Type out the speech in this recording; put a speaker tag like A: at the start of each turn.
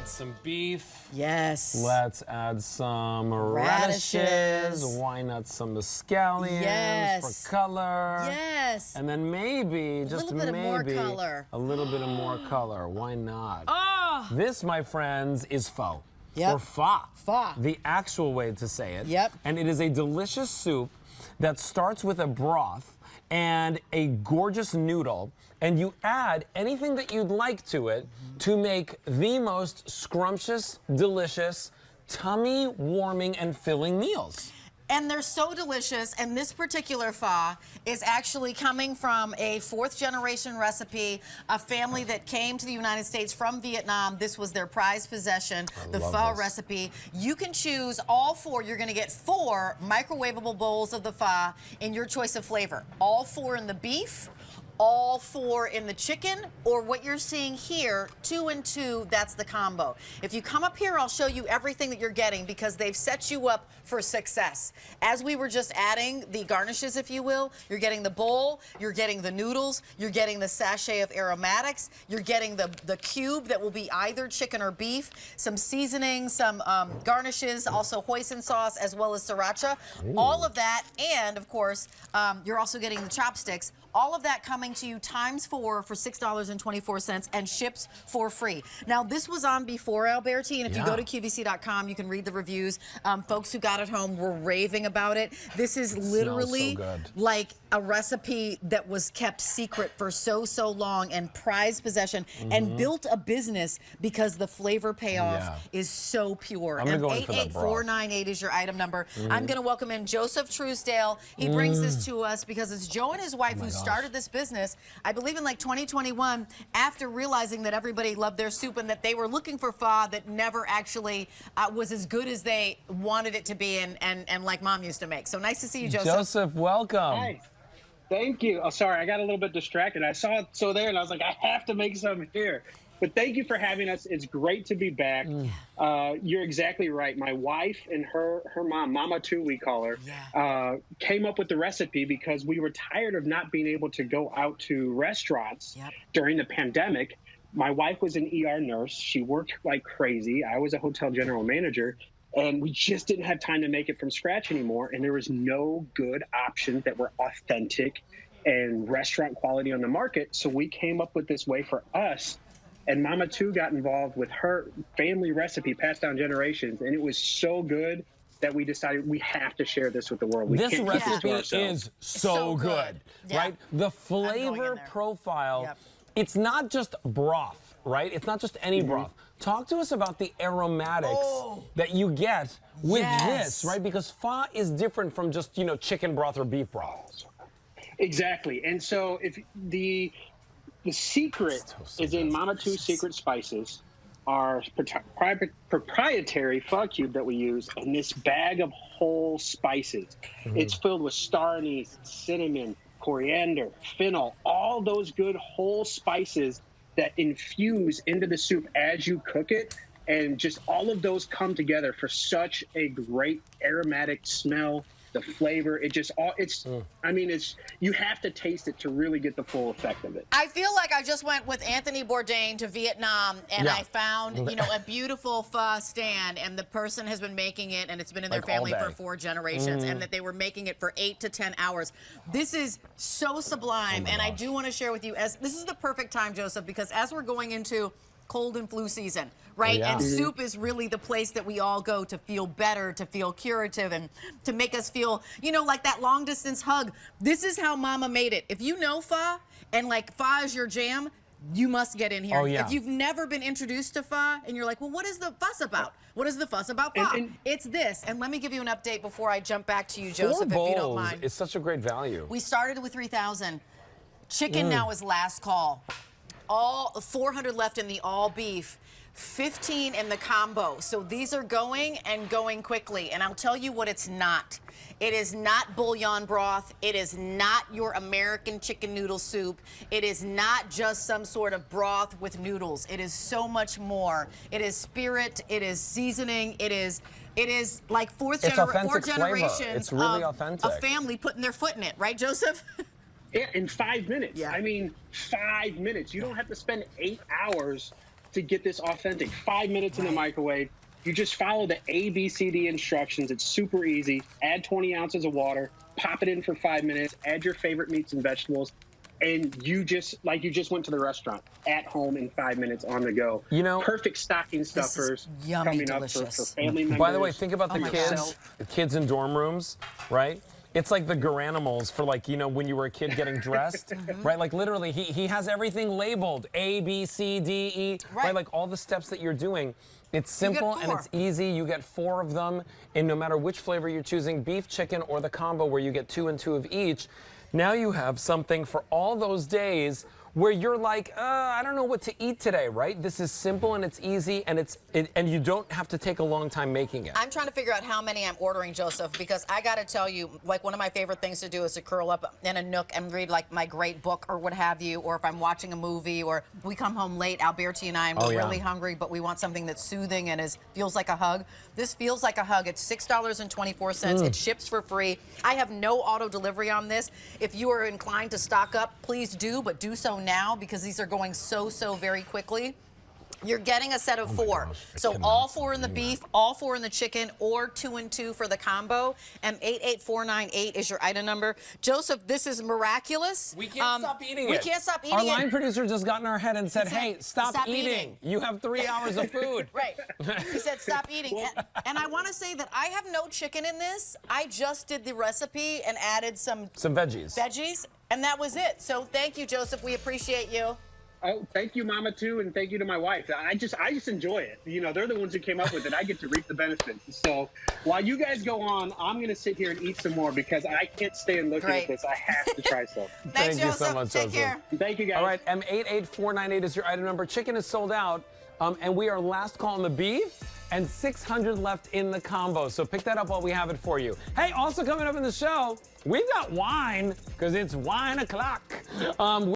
A: got some beef.
B: Yes.
A: Let's add some radishes. Why not some scallions for color?
B: Yes.
A: And then maybe, just maybe,
B: a little bit of more color.
A: Why not?
B: Oh!
A: This, my friends, is pho.
B: Yep.
A: Or pho.
B: Pho.
A: The actual way to say it.
B: Yep.
A: And it is a delicious soup that starts with a broth and a gorgeous noodle, and you add anything that you'd like to it to make the most scrumptious, delicious, tummy-warming and filling meals.
B: And they're so delicious, and this particular pho is actually coming from a fourth-generation recipe, a family that came to the United States from Vietnam. This was their prized possession, the pho recipe. You can choose all four. You're going to get 4 microwavable bowls of the pho in your choice of flavor. All 4 in the beef, all 4 in the chicken, or what you're seeing here, 2 and 2, that's the combo. If you come up here, I'll show you everything that you're getting because they've set you up for success. As we were just adding the garnishes, if you will, you're getting the bowl, you're getting the noodles, you're getting the sachet of aromatics, you're getting the cube that will be either chicken or beef, some seasoning, some garnishes, also hoisin sauce, as well as sriracha. Ooh. All of that, and of course, you're also getting the chopsticks. All of that coming to you ×4 for $6.24 and ships for free. Now, this was on before, Alberti, and if you go to QVC.com, you can read the reviews. Folks who got it home were raving about it. This is literally like a recipe that was kept secret for so long and prized possession and built a business because the flavor payoff is so pure.
A: And
B: 88498 is your item number. I'm going to welcome in Joseph Truesdale. He brings this to us because it's Joe and his wife who started this business, I believe in like 2021, after realizing that everybody loved their soup and that they were looking for pho that never actually was as good as they wanted it to be and like Mom used to make. So nice to see you, Joseph.
A: Joseph, welcome.
C: Hi. Thank you. Oh, sorry, I got a little bit distracted. I saw it there, and I was like, I have to make some here. But thank you for having us. It's great to be back. You're exactly right. My wife and her mom, Mama Two, we call her, came up with the recipe because we were tired of not being able to go out to restaurants during the pandemic. My wife was an ER nurse. She worked like crazy. I was a hotel general manager. And we just didn't have time to make it from scratch anymore. And there was no good options that were authentic and restaurant quality on the market. So we came up with this way for us. And Mama Two got involved with her family recipe passed down generations. And it was so good that we decided we have to share this with the world.
A: This recipe is so good, right? The flavor profile, it's not just broth, right? It's not just any broth. Talk to us about the aromatics that you get with this, right? Because pho is different from just, chicken broth or beef broth.
C: Exactly. And so if the secret is in Mama Two's secret spices, our proprietary pho cube that we use, and this bag of whole spices. It's filled with star anise, cinnamon, coriander, fennel, all those good whole spices that infuse into the soup as you cook it. And just all of those come together for such a great aromatic smell, the flavor. It just all, I mean, you have to taste it to really get the full effect of it.
B: I feel like I just went with Anthony Bourdain to Vietnam and I found, a beautiful pho stand, and the person has been making it, and it's been in their family for 4 generations, and that they were making it for 8 to 10 hours. This is so sublime, and I do want to share with you, as this is the perfect time, Joseph, because as we're going into cold and flu season, right? And soup is really the place that we all go to feel better, to feel curative, and to make us feel, like that long distance hug. This is how Mama made it. If you know pho and like pho is your jam, you must get in here. If you've never been introduced to pho and you're like, well, what is the fuss about? What is the fuss about pho? It's this. And let me give you an update before I jump back to you, Joseph, if you don't mind.
A: It's such a great value.
B: We started with 3,000. Chicken now is last call. All 400 left in the all beef, 15 in the combo. So these are going and going quickly. And I'll tell you what it's not. It is not bouillon broth. It is not your American chicken noodle soup. It is not just some sort of broth with noodles. It is so much more. It is spirit. It is seasoning. It is like four generations
A: it's really authentic.
B: A family putting their foot in it, right, Joseph?
C: In 5 minutes. I mean, 5 minutes. You don't have to spend 8 hours to get this authentic. 5 minutes in the microwave. You just follow the ABCD instructions. It's super easy. Add 20 ounces of water, pop it in for 5 minutes, add your favorite meats and vegetables, and you just went to the restaurant at home in 5 minutes on the go.
A: You know,
C: perfect stocking stuffers coming up for family members.
A: By the way, think about the kids in dorm rooms, right? It's like the Garanimals for, like, you know, when you were a kid getting dressed, right? Like, literally, he has everything labeled, A, B, C, D, E, right? Like, all the steps that you're doing. It's simple and it's easy. You get 4 of them, and no matter which flavor you're choosing, beef, chicken, or the combo where you get 2 and 2 of each, now you have something for all those days where you're like, I don't know what to eat today, right? This is simple and it's easy, and and you don't have to take a long time making it.
B: I'm trying to figure out how many I'm ordering, Joseph, because I got to tell you, like, one of my favorite things to do is to curl up in a nook and read, like, my great book or what have you, or if I'm watching a movie, or we come home late, Alberti and I, and we're really hungry, but we want something that's soothing and feels like a hug. This feels like a hug. It's $6.24. It ships for free. I have no auto delivery on this. If you are inclined to stock up, please do, but do so now, because these are going so very quickly. You're getting a set of 4. So all 4 in the beef, all 4 in the chicken, or 2 and 2 for the combo. And 88498 is your item number. Joseph, this is miraculous.
A: We can't stop eating it.
B: We can't stop eating
A: Our
B: it.
A: line producer just got in our head and said, hey, stop eating. You have 3 hours of food.
B: Right. He said stop eating. And I want to say that I have no chicken in this. I just did the recipe and added some
A: veggies.
B: And that was it. So thank you, Joseph. We appreciate you.
C: Oh, thank you, Mama, too, and thank you to my wife. I just enjoy it. You know, they're the ones who came up with it. I get to reap the benefits. So while you guys go on, I'm going to sit here and eat some more because I can't stay and look at this. I have to try some.
B: Thanks,
A: Thank you so much,
B: Take care.
C: Thank you, guys.
A: All right, M88498 is your item number. Chicken is sold out, and we are last call on the beef, and 600 left in the combo. So pick that up while we have it for you. Hey, also coming up in the show, we've got wine, because it's wine o'clock.